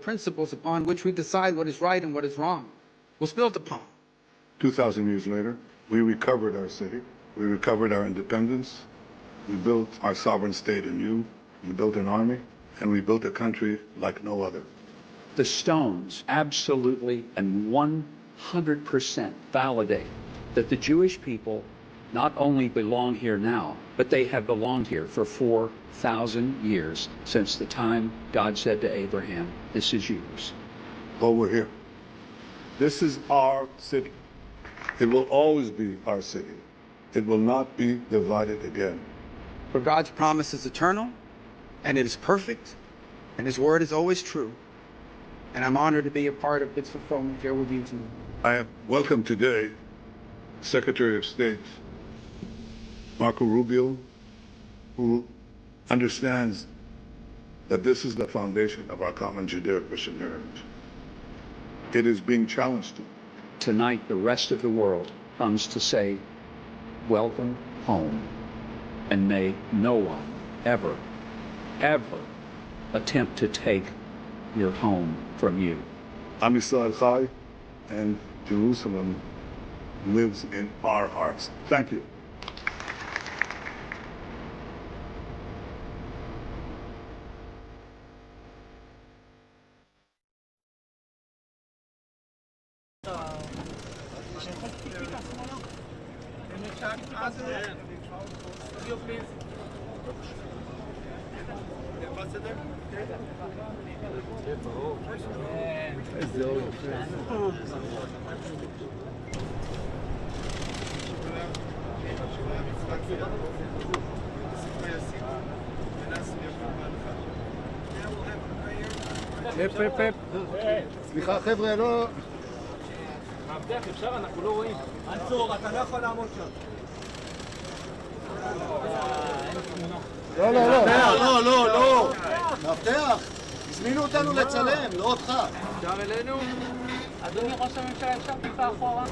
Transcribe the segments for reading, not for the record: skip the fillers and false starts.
principles upon which we decide what is right and what is wrong was built upon. 2,000 years later, we recovered our city. We recovered our independence. We built our sovereign state anew. We built an army, and we built a country like no other. The stones absolutely and 100% validate that the Jewish people not only belong here now, but they have belonged here for 4,000 years since the time God said to Abraham, "This is yours." Well, we're here. This is our city. It will always be our city. It will not be divided again. For God's promise is eternal, and it is perfect, and His word is always true. And I'm honored to be a part of its fulfillment here with you tonight. I have welcomed today Secretary of State Marco Rubio, who understands that this is the foundation of our common Judeo-Christian heritage. It is being challenged. Tonight, the rest of the world comes to say, welcome home. And may no one ever, ever attempt to take your home from you. Am Yisrael Chai, and Jerusalem lives in our hearts. Thank you. סליחה חבר'ה, לא... מאבטח, אפשר? אנחנו לא רואים. אנצור, אתה לא יכול לעמוד שם. לא, לא, לא. לא, לא. מאבטח, הזמינו אותנו לצלם, לא אותך. אפשר אלינו? אדוני ראש הממשלה, אפשר טיפה אחורה?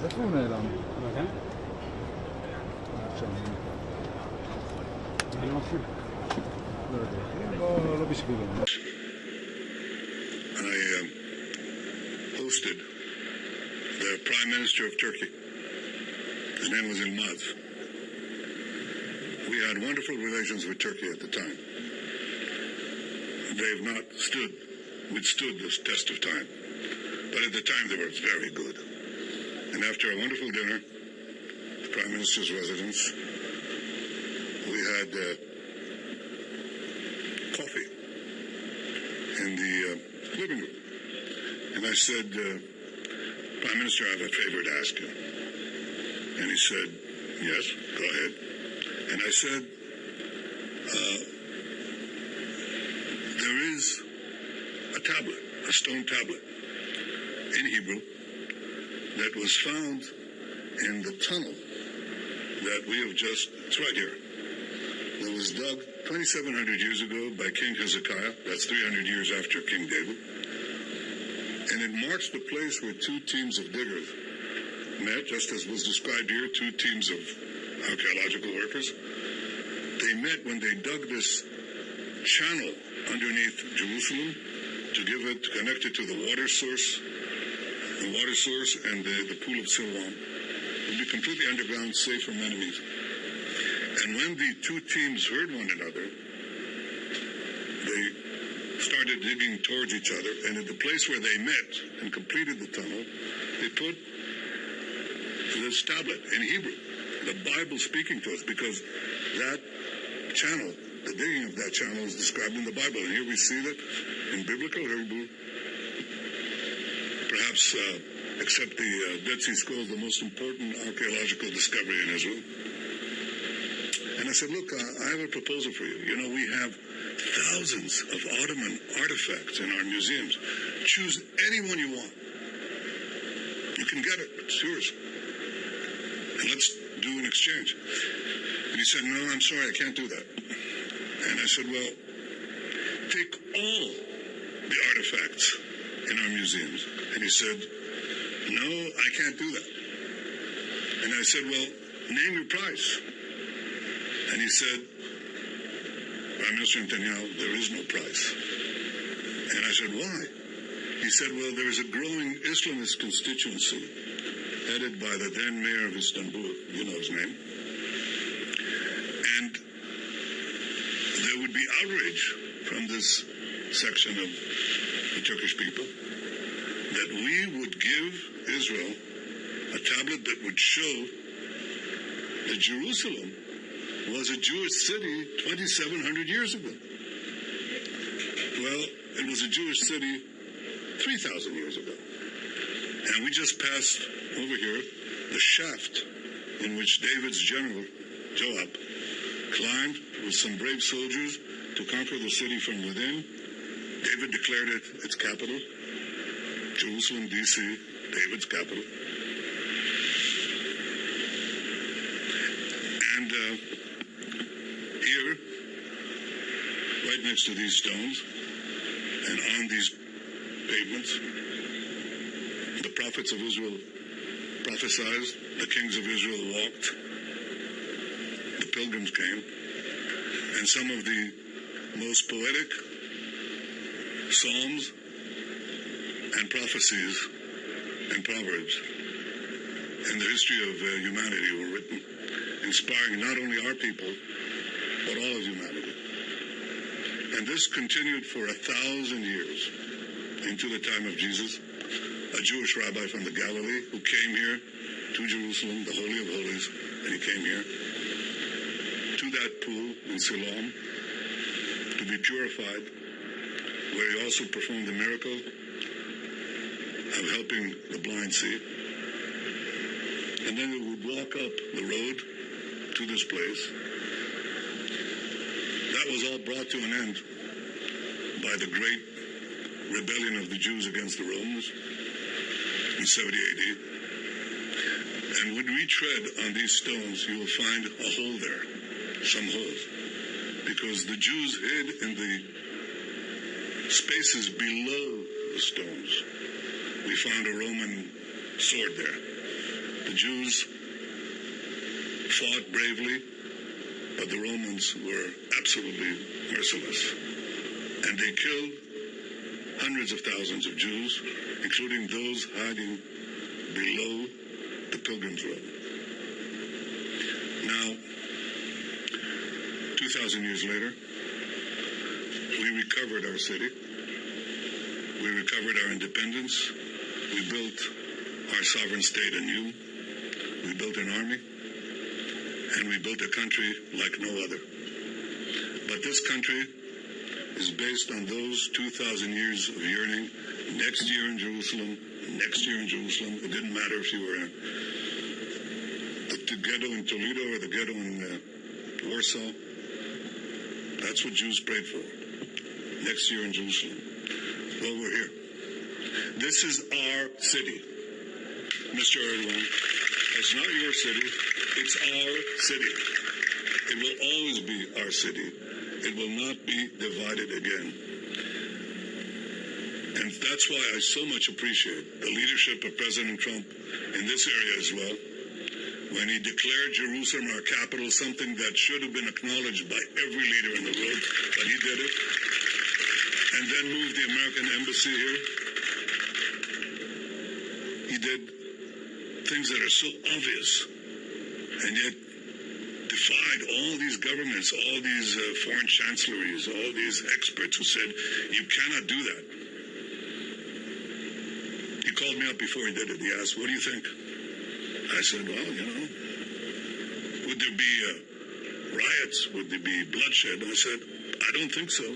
איפה הוא נעלם? אני מתחיל. לא יודע. לא בשבילי. I hosted the Prime Minister of Turkey. His name was Yilmaz. We had wonderful relations with Turkey at the time. They've not withstood this test of time. But at the time they were very good. And after a wonderful dinner, the Prime Minister's residence, we had coffee in the living room. And I said, Prime Minister, I have a favor to ask you. And he said, yes, go ahead. And I said, there is a tablet, a stone tablet in Hebrew that was found in the tunnel that we have just, it's right here. It was dug 2,700 years ago by King Hezekiah. That's 300 years after King David. And it marks the place where two teams of diggers met, just as was described here, two teams of archaeological workers. They met when they dug this channel underneath Jerusalem to connect it to the water source and the pool of Siloam. It would be completely underground, safe from enemies. And when the two teams heard one another, they started digging towards each other, and at the place where they met and completed the tunnel, they put this tablet in Hebrew, the Bible speaking to us, because that channel, the digging of that channel is described in the Bible. And here we see that in biblical Hebrew, perhaps except the Dead Sea Scrolls, the most important archaeological discovery in Israel. And I said, look, I have a proposal for you. You know, we have thousands of Ottoman artifacts in our museums. Choose any one you want. You can get it. It's yours. And let's do an exchange. And he said, no, I'm sorry, I can't do that. And I said, well, take all the artifacts in our museums. And he said, no, I can't do that. And I said, well, name your price. And he said, Prime Minister Netanyahu, there is no price. And I said, why? He said, well, there is a growing Islamist constituency headed by the then mayor of Istanbul, you know his name. And there would be outrage from this section of the Turkish people that we would give Israel a tablet that would show that Jerusalem was a Jewish city 2,700 years ago. Well, it was a Jewish city 3,000 years ago. And we just passed over here the shaft in which David's general, Joab, climbed with some brave soldiers to conquer the city from within. David declared it its capital, Jerusalem, D.C., David's capital. And here, right next to these stones, and on these pavements, the prophets of Israel prophesied, the kings of Israel walked, the pilgrims came, and some of the most poetic psalms and prophecies and proverbs in the history of humanity were written, inspiring not only our people, but all of humanity. And this continued for 1,000 years into the time of Jesus, a Jewish rabbi from the Galilee who came here to Jerusalem, the Holy of Holies, and he came here to that pool in Siloam to be purified, where he also performed the miracle of helping the blind see. And then he would walk up the road to this place. That was all brought to an end by the great rebellion of the Jews against the Romans in 70 AD. And when we tread on these stones, you will find a hole there, some holes, because the Jews hid in the spaces below the stones. We found a Roman sword there. The Jews fought bravely, but the Romans were absolutely merciless. And they killed hundreds of thousands of Jews, including those hiding below the Pilgrim's Road. Now, 2,000 years later, we recovered our city. We recovered our independence. We built our sovereign state anew. We built an army. And we built a country like no other. But this country is based on those 2,000 years of yearning. Next year in Jerusalem, next year in Jerusalem. It didn't matter if you were in the ghetto in Toledo or the ghetto in Warsaw. That's what Jews prayed for. Next year in Jerusalem. Well, we're here. This is our city, Mr. Erdogan. It's not your city. It's our city. It will always be our city. It will not be divided again. And that's why I so much appreciate the leadership of President Trump in this area as well, when he declared Jerusalem our capital, something that should have been acknowledged by every leader in the world, but he did it. And then moved the American embassy here. He did things that are so obvious, and yet defied all these governments, all these foreign chancelleries, all these experts who said, you cannot do that. He called me up before he did it. He asked, what do you think? I said, well, you know, would there be riots? Would there be bloodshed? And I said, I don't think so.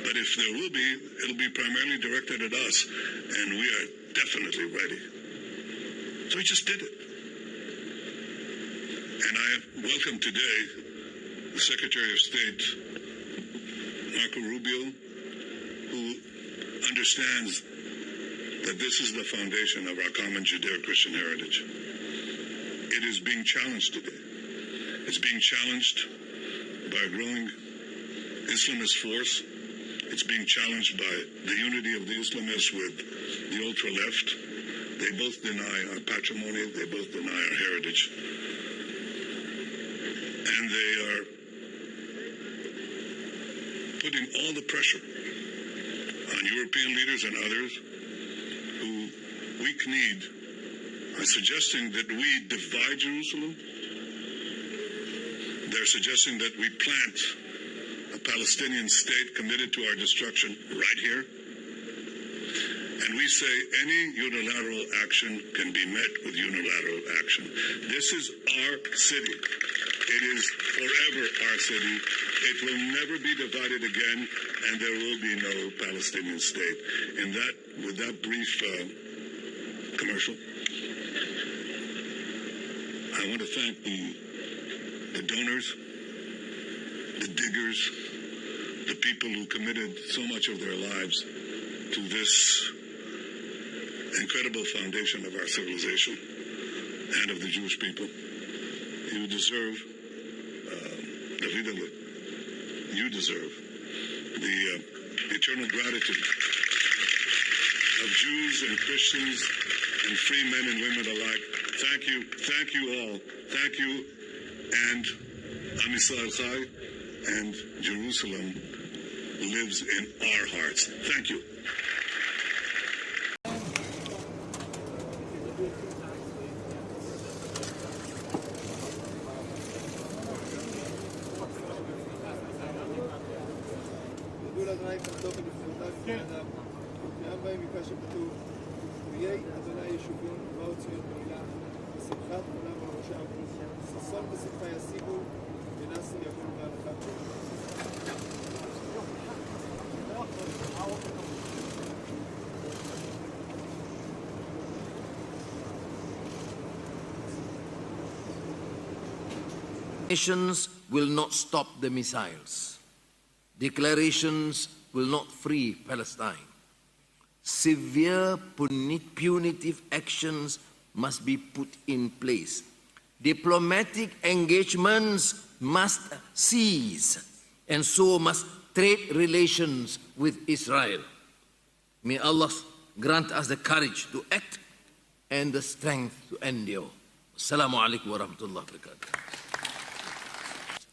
But if there will be, it'll be primarily directed at us, and we are definitely ready. So he just did it. And I welcome today the Secretary of State, Marco Rubio, who understands that this is the foundation of our common Judeo-Christian heritage. It is being challenged today. It's being challenged by a growing Islamist force. It's being challenged by the unity of the Islamists with the ultra-left, They both deny our patrimony, they both deny our heritage. And they are putting all the pressure on European leaders and others who, weak-kneed, are suggesting that we divide Jerusalem. They're suggesting that we plant a Palestinian state committed to our destruction right here. And we say any unilateral action can be met with unilateral action. This is our city. It is forever our city. It will never be divided again, and there will be no Palestinian state. And that, with that brief commercial, I want to thank the donors, the diggers, the people who committed so much of their lives to this incredible foundation of our civilization and of the Jewish people. You deserve, you deserve the eternal gratitude of Jews and Christians and free men and women alike. Thank you all, thank you, and Am Yisrael Chai, and Jerusalem lives in our hearts. Thank you. Declarations will not stop the missiles. Declarations will not free Palestine. Severe punitive actions must be put in place. Diplomatic engagements must cease, and so must trade relations with Israel. May Allah grant us the courage to act and the strength to endure. Assalamu alaikum wa rahmatullahi wa barakatuh.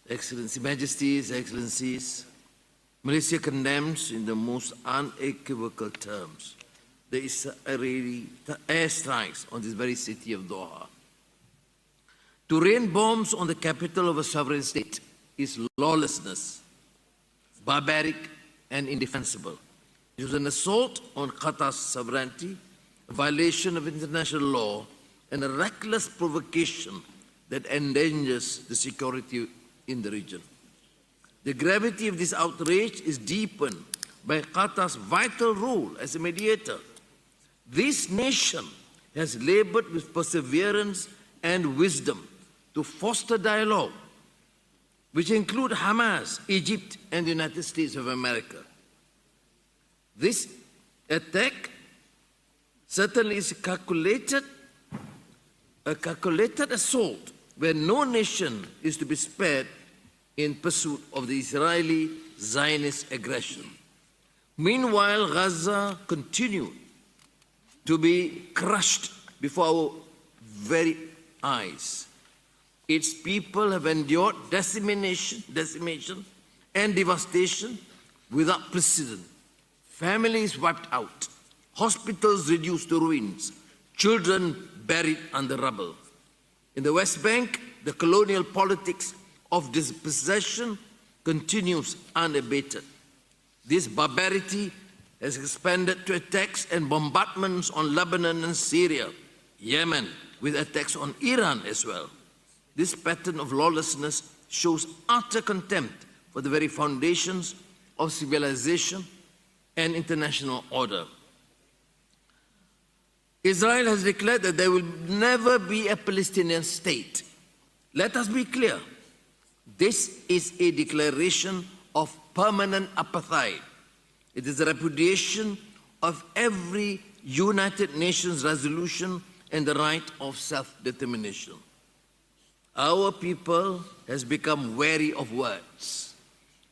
Excellency, Majesties, Excellencies, Malaysia condemns in the most unequivocal terms the Israeli airstrikes on this very city of Doha. To rain bombs on the capital of a sovereign state is lawlessness, barbaric and indefensible. It was an assault on Qatar's sovereignty, a violation of international law, and a reckless provocation that endangers the security in the region. The gravity of this outrage is deepened by Qatar's vital role as a mediator. This nation has labored with perseverance and wisdom to foster dialogue, which include Hamas, Egypt, and the United States of America. This attack certainly is a calculated assault where no nation is to be spared in pursuit of the Israeli Zionist aggression. Meanwhile, Gaza continued to be crushed before our very eyes. Its people have endured decimation and devastation without precedent. Families wiped out, hospitals reduced to ruins, children buried under rubble. In the West Bank, the colonial politics of dispossession continues unabated. This barbarity has expanded to attacks and bombardments on Lebanon and Syria, Yemen, with attacks on Iran as well. This pattern of lawlessness shows utter contempt for the very foundations of civilization and international order. Israel has declared that there will never be a Palestinian state. Let us be clear. This is a declaration of permanent apartheid. It is a repudiation of every United Nations resolution and the right of self-determination. Our people has become wary of words.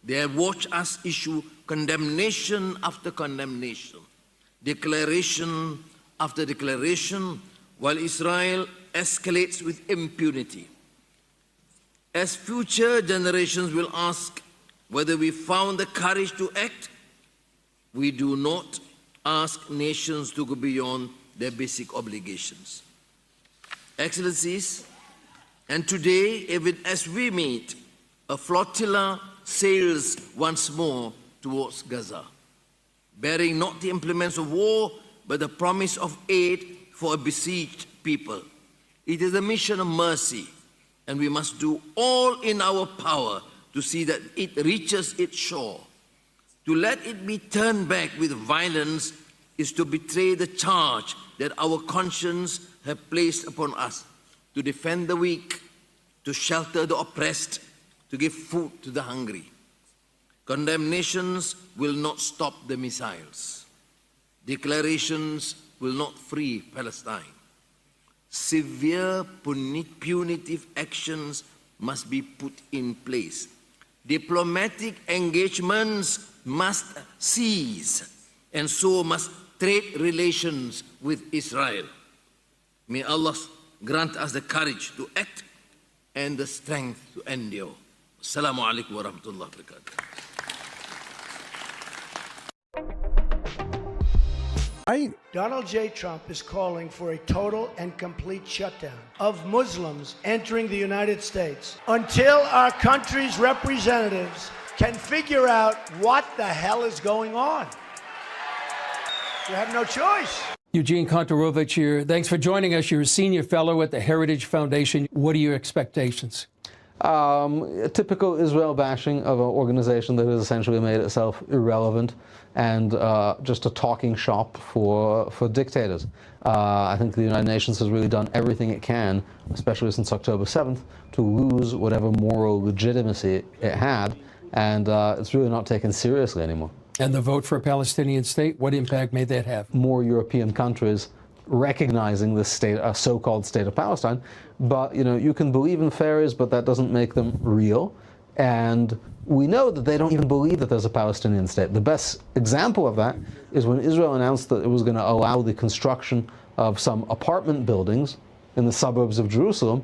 They have watched us issue condemnation after condemnation, declaration after declaration, while Israel escalates with impunity. As future generations will ask whether we found the courage to act, we do not ask nations to go beyond their basic obligations. Excellencies, and today, even as we meet, a flotilla sails once more towards Gaza, bearing not the implements of war, but the promise of aid for a besieged people. It is a mission of mercy, and we must do all in our power to see that it reaches its shore. To let it be turned back with violence is to betray the charge that our conscience have placed upon us, to defend the weak, to shelter the oppressed, to give food to the hungry. Condemnations will not stop the missiles. Declarations will not free Palestine. Severe punitive actions must be put in place. Diplomatic engagements must cease, and so must trade relations with Israel. May Allah grant us the courage to act and the strength to endure. Assalamu alaikum wa rahmatullahi wa barakatuh. Donald J. Trump is calling for a total and complete shutdown of Muslims entering the United States until our country's representatives can figure out what the hell is going on. You have no choice. Eugene Kontorovich here. Thanks for joining us. You're a senior fellow at the Heritage Foundation. What are your expectations? A typical Israel bashing of an organization that has essentially made itself irrelevant and just a talking shop for dictators. I think the United Nations has really done everything it can, especially since October 7th, to lose whatever moral legitimacy it had, and it's really not taken seriously anymore. And the vote for a Palestinian state, what impact may that have? More European countries recognizing this state, a so-called state of Palestine, but you can believe in fairies, but that doesn't make them real. And we know that they don't even believe that there's a Palestinian state. The best example of that is when Israel announced that it was going to allow the construction of some apartment buildings in the suburbs of Jerusalem.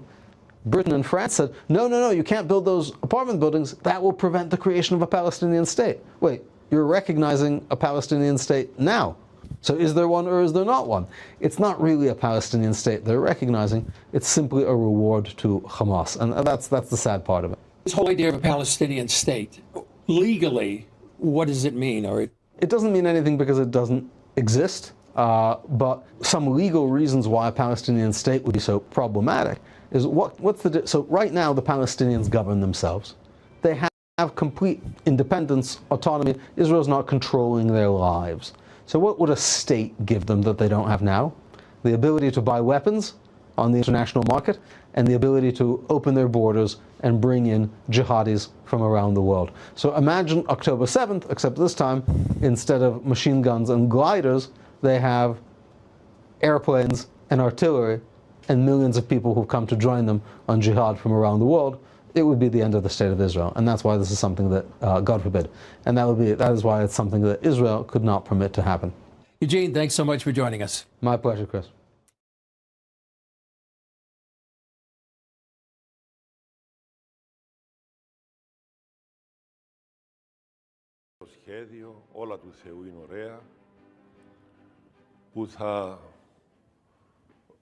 Britain and France said, no, you can't build those apartment buildings. That will prevent the creation of a Palestinian state. Wait, you're recognizing a Palestinian state now. So is there one or is there not one? It's not really a Palestinian state they're recognizing. It's simply a reward to Hamas. And that's the sad part of it. This whole idea of a Palestinian state, legally, what does it mean? It doesn't mean anything because it doesn't exist. But some legal reasons why a Palestinian state would be so problematic is so right now the Palestinians govern themselves. They have complete independence, autonomy. Israel's not controlling their lives. So what would a state give them that they don't have now? The ability to buy weapons on the international market and the ability to open their borders and bring in jihadis from around the world. So imagine October 7th, except this time, instead of machine guns and gliders, they have airplanes and artillery and millions of people who've come to join them on jihad from around the world. It would be the end of the state of Israel. And that's why this is something that, God forbid, and that is why it's something that Israel could not permit to happen. Eugene, thanks so much for joining us. My pleasure, Chris. Το σχέδιο, όλα του Θεού είναι ωραία, που θα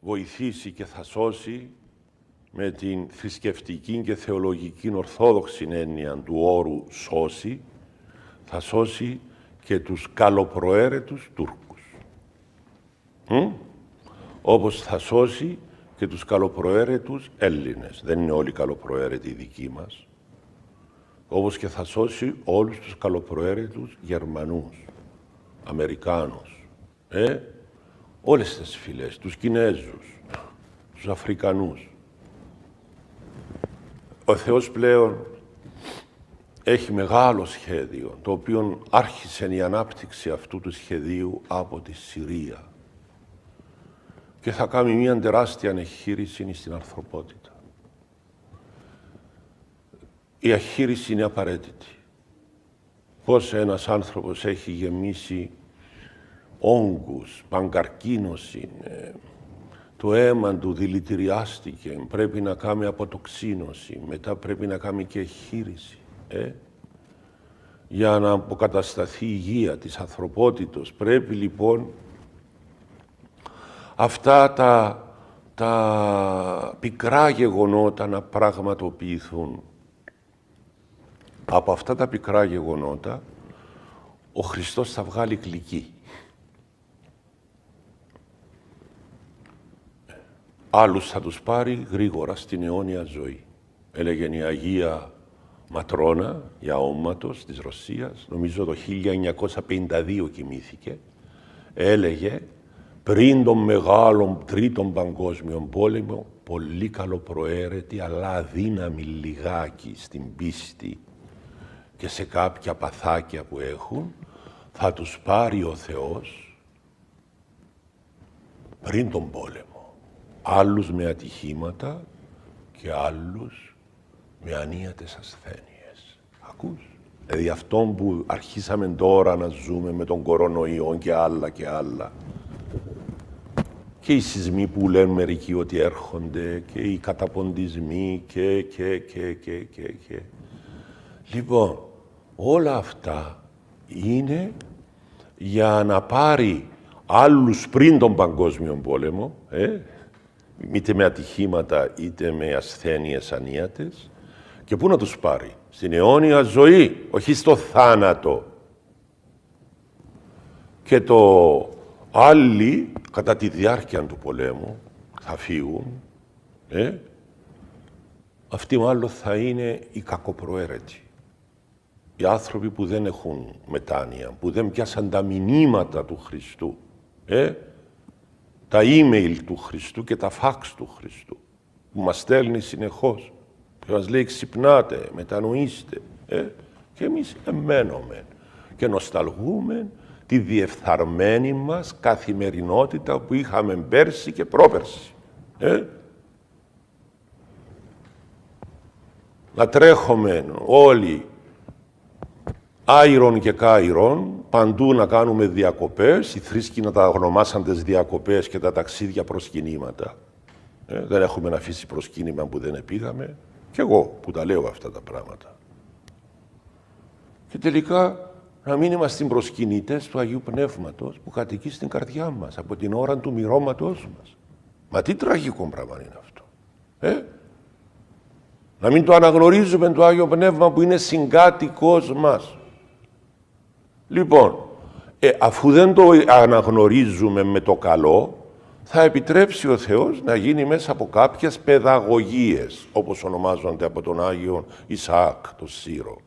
βοηθήσει και θα σώσει με την θρησκευτική και θεολογική ορθόδοξη έννοια του όρου σώσει, θα σώσει και τους καλοπροαίρετους Τούρκους. Όπως θα σώσει και τους καλοπροαίρετους Έλληνες. Δεν είναι όλοι καλοπροαίρετοι οι δικοί μας. Όπως και θα σώσει όλους τους καλοπροαίρετους Γερμανούς, Αμερικάνους, όλες τις φυλές, τους Κινέζους, τους Αφρικανούς. Ο Θεός πλέον έχει μεγάλο σχέδιο, το οποίο άρχισε η ανάπτυξη αυτού του σχεδίου από τη Συρία και θα κάνει μια τεράστια εγχείρηση στην ανθρωπότητα. Η εγχείρηση είναι απαραίτητη. Πώς ένας άνθρωπος έχει γεμίσει όγκους, παγκαρκίνωση, το αίμα του δηλητηριάστηκε, πρέπει να κάνει αποτοξίνωση, μετά πρέπει να κάνει και εχείριση, για να αποκατασταθεί η υγεία της ανθρωπότητος. Πρέπει λοιπόν αυτά τα πικρά γεγονότα να πραγματοποιηθούν. Από αυτά τα πικρά γεγονότα ο Χριστός θα βγάλει γλυκή. Άλλους θα τους πάρει γρήγορα στην αιώνια ζωή. Έλεγε η Αγία Ματρόνα, η αόματος της Ρωσίας, νομίζω το 1952 κοιμήθηκε, έλεγε πριν τον μεγάλο Τρίτον Παγκόσμιο Πόλεμο, πολύ καλοπροαίρετη αλλά αδύναμη λιγάκι στην πίστη και σε κάποια παθάκια που έχουν, θα τους πάρει ο Θεός πριν τον πόλεμο. Άλλους με ατυχήματα και άλλους με ανίατες ασθένειες. Ακούς? Δηλαδή αυτόν που αρχίσαμε τώρα να ζούμε με τον κορονοϊό και άλλα και άλλα. Και οι σεισμοί που λένε μερικοί ότι έρχονται και οι καταποντισμοί και. Λοιπόν, όλα αυτά είναι για να πάρει άλλους πριν τον Παγκόσμιο Πόλεμο, είτε με ατυχήματα είτε με ασθένειες ανίατες, και πού να τους πάρει? Στην αιώνια ζωή, όχι στο θάνατο. Και το άλλοι, κατά τη διάρκεια του πολέμου, θα φύγουν, αυτοί μάλλον θα είναι οι κακοπροαίρετοι. Οι άνθρωποι που δεν έχουν μετάνοια, που δεν πιάσαν τα μηνύματα του Χριστού, τα email του Χριστού και τα φάξ του Χριστού, που μας στέλνει συνεχώς και μας λέει ξυπνάτε, μετανοήστε, και εμείς εμένουμε και νοσταλγούμε τη διεφθαρμένη μας καθημερινότητα που είχαμε πέρσι και πρόπερσι. Να τρέχουμε όλοι άειρον και κάειρον, παντού να κάνουμε διακοπές, οι θρήσκοι να τα ονομάσαν τις διακοπές και τα ταξίδια προσκυνήματα. Δεν έχουμε αφήσει προσκύνημα που δεν πήγαμε, και εγώ που τα λέω αυτά τα πράγματα. Και τελικά να μην είμαστε προσκυνητές του Αγίου Πνεύματος που κατοικεί στην καρδιά μας από την ώρα του μυρώματός μας. Μα τι τραγικό πράγμα είναι αυτό. Να μην το αναγνωρίζουμε το Άγιο Πνεύμα που είναι συγκάτοικος μας. Λοιπόν, αφού δεν το αναγνωρίζουμε με το καλό, θα επιτρέψει ο Θεός να γίνει μέσα από κάποιες παιδαγωγίες, όπως ονομάζονται από τον Άγιο Ισαάκ, το Σύρο.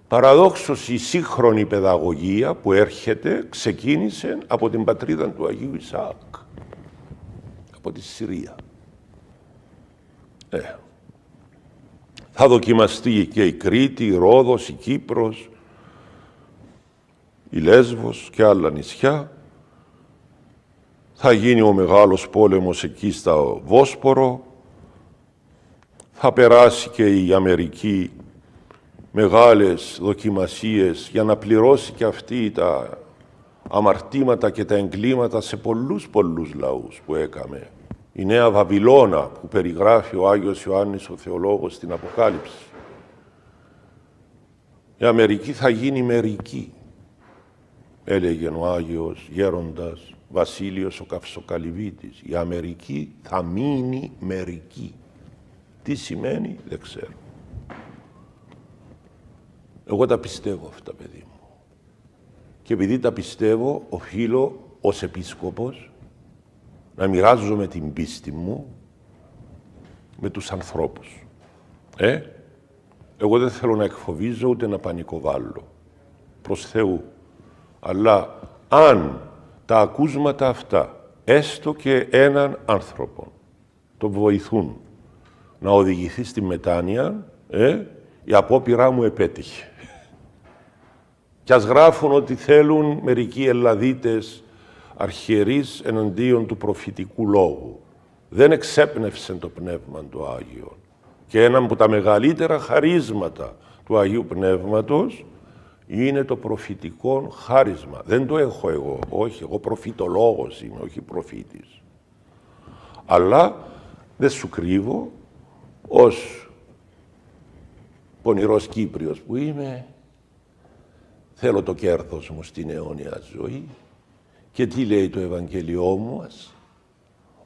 Παραδόξως η σύγχρονη παιδαγωγία που έρχεται ξεκίνησε από την πατρίδα του Αγίου Ισαάκ, από τη Συρία. Θα δοκιμαστεί και η Κρήτη, η Ρόδος, η Κύπρος, η Λέσβος και άλλα νησιά. Θα γίνει ο μεγάλος πόλεμος εκεί στα Βόσπορο. Θα περάσει και η Αμερική μεγάλες δοκιμασίες για να πληρώσει και αυτή τα αμαρτήματα και τα εγκλήματα σε πολλούς λαούς που έκαμε. Η Νέα Βαβυλώνα που περιγράφει ο Άγιος Ιωάννης ο Θεολόγος στην Αποκάλυψη. Η Αμερική θα γίνει μερική, έλεγε ο Άγιος Γέροντας Βασίλειος ο Καυσοκαλυβίτης. Η Αμερική θα μείνει μερική. Τι σημαίνει δεν ξέρω. Εγώ τα πιστεύω αυτά, παιδί μου. Και επειδή τα πιστεύω, οφείλω ως επίσκοπος να μοιράζομαι την πίστη μου με τους ανθρώπους. Εγώ δεν θέλω να εκφοβίζω ούτε να πανικοβάλλω. Προς Θεού. Αλλά αν τα ακούσματα αυτά, έστω και έναν άνθρωπο, τον βοηθούν να οδηγηθεί στη μετάνοια, η απόπειρά μου επέτυχε. Κι ας γράφουν ότι θέλουν μερικοί Ελλαδίτες αρχιερείς εναντίον του προφητικού λόγου. Δεν εξέπνευσε το Πνεύμα του Άγιο. Και ένα από τα μεγαλύτερα χαρίσματα του Αγίου Πνεύματος είναι το προφητικό χάρισμα. Δεν το έχω εγώ, όχι, εγώ προφητολόγος είμαι, όχι προφήτης. Αλλά δεν σου κρύβω, ως πονηρός Κύπριος που είμαι, θέλω το κέρδος μου στην αιώνια ζωή. Και τι λέει το Ευαγγέλιό μας?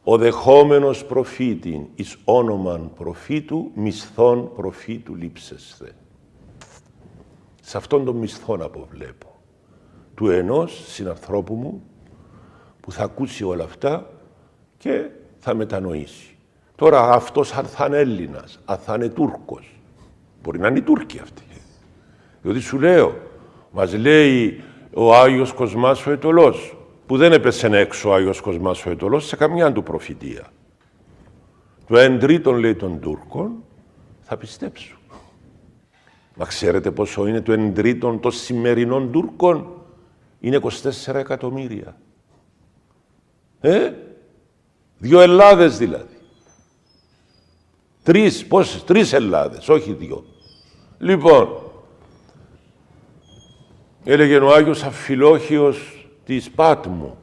Ο δεχόμενος προφήτην εις όνομαν προφήτου, μισθόν προφήτου λείψεσθε. Σε αυτόν τον μισθόν αποβλέπω. Του ενός συνανθρώπου μου που θα ακούσει όλα αυτά και θα μετανοήσει. Τώρα αυτός αν θα είναι Έλληνας, αν θα είναι Τούρκος, μπορεί να είναι οι Τούρκοι αυτοί. Διότι σου λέω, μας λέει ο Άγιος Κοσμάς ο Αιτωλός, που δεν έπεσε έξω ο Άγιος Κοσμάς ο Αιτωλός σε καμιά του προφητεία. Το 1/3 λέει των Τούρκων θα πιστέψουν. Μα ξέρετε πόσο είναι το 1/3 των σημερινών Τούρκων? Είναι 24 εκατομμύρια. 2 Ελλάδες δηλαδή. 3 Ελλάδες, όχι 2. Λοιπόν, έλεγε ο Άγιος Αμφιλόχιος της Πάτμου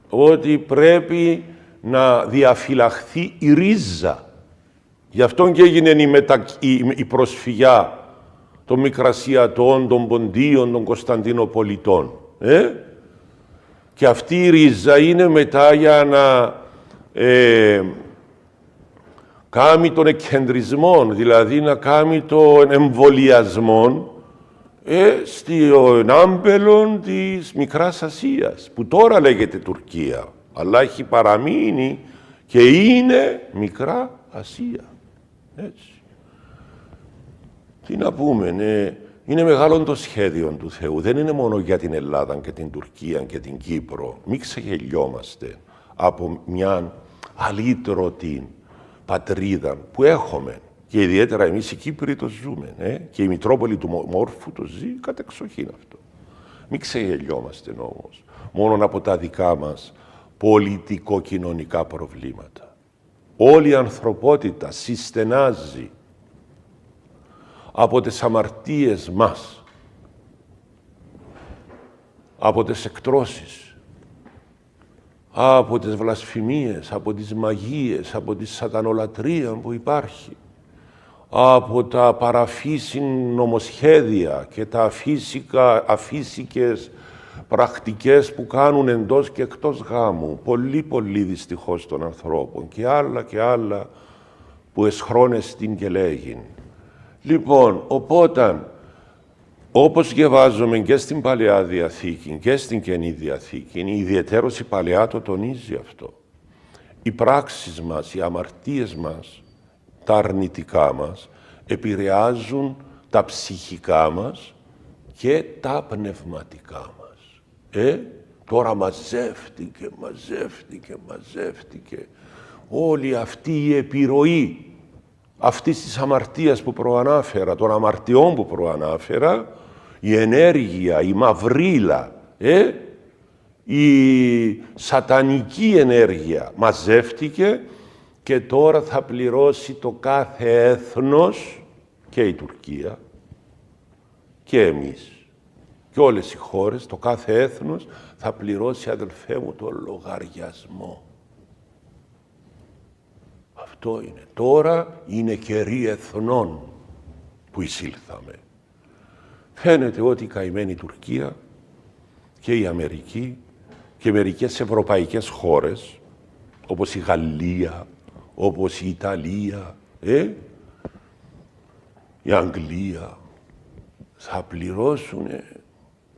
ότι πρέπει να διαφυλαχθεί η ρίζα. Γι' αυτόν και έγινε η προσφυγιά των Μικρασιατών, των Ποντίων, των Κωνσταντινοπολιτών. Και αυτή η ρίζα είναι μετά για να κάνει τον εκκεντρισμό, δηλαδή να κάνει τον εμβολιασμό στον άμπελον της Μικράς Ασίας, που τώρα λέγεται Τουρκία, αλλά έχει παραμείνει και είναι Μικρά Ασία. Έτσι. Τι να πούμε, είναι μεγάλο το σχέδιο του Θεού. Δεν είναι μόνο για την Ελλάδα και την Τουρκία και την Κύπρο. Μην ξεγελιόμαστε από μια αλήτρωτη πατρίδα που έχουμε. Και ιδιαίτερα εμείς οι Κύπροι το ζούμε. Και η Μητρόπολη του Μόρφου το ζει κατεξοχήν αυτό. Μην ξεγελιόμαστε όμως μόνο από τα δικά μας πολιτικο-κοινωνικά προβλήματα. Όλη η ανθρωπότητα συστενάζει από τις αμαρτίες μας, από τις εκτρώσεις, από τις βλασφημίες, από τις μαγείες, από τη σατανολατρία που υπάρχει, από τα παραφύση νομοσχέδια και τα αφύσικες πρακτικές που κάνουν εντός και εκτός γάμου, πολύ δυστυχώς των ανθρώπων και άλλα που εσχρόνεστην και λέγειν. Λοιπόν, οπότε, όπως διαβάζουμε και στην Παλαιά Διαθήκη και στην Καινή Διαθήκη, ιδιαιτέρως η Παλαιά το τονίζει αυτό. Οι πράξεις μας, οι αμαρτίες μας, τα αρνητικά μας, επηρεάζουν τα ψυχικά μας και τα πνευματικά μας. Τώρα μαζεύτηκε όλη αυτή η επιρροή αυτής της αμαρτίας που προανάφερα, των αμαρτιών που προανάφερα, η ενέργεια, η μαυρίλα, η σατανική ενέργεια μαζεύτηκε και τώρα θα πληρώσει το κάθε έθνος, και η Τουρκία και εμείς και όλες οι χώρες, το κάθε έθνος θα πληρώσει, αδελφέ μου, τον λογαριασμό. Αυτό είναι. Τώρα είναι καιροί εθνών που εισήλθαμε. Φαίνεται ότι η καημένη Τουρκία και η Αμερική και μερικές ευρωπαϊκές χώρες, όπως η Γαλλία, όπως η Ιταλία, η Αγγλία, θα πληρώσουν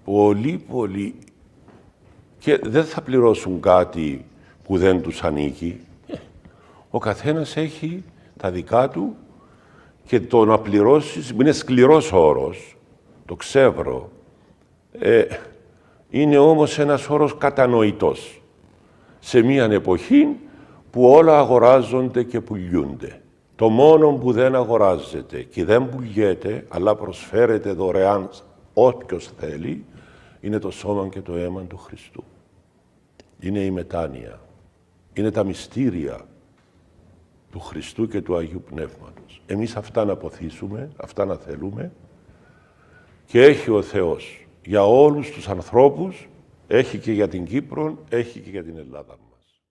πολύ και δεν θα πληρώσουν κάτι που δεν τους ανήκει. Ο καθένας έχει τα δικά του και το να πληρώσεις, είναι σκληρός όρος, το ξεύρω, είναι όμως ένας όρος κατανοητός σε μια εποχή που όλα αγοράζονται και πουλιούνται. Το μόνο που δεν αγοράζεται και δεν πουλιέται, αλλά προσφέρεται δωρεάν όποιος θέλει, είναι το σώμα και το αίμα του Χριστού. Είναι η μετάνοια. Είναι τα μυστήρια του Χριστού και του Αγίου Πνεύματος. Εμείς αυτά να αποθήσουμε, αυτά να θέλουμε Και έχει ο Θεός για όλους τους ανθρώπους, έχει και για την Κύπρο, έχει και για την Ελλάδα μας.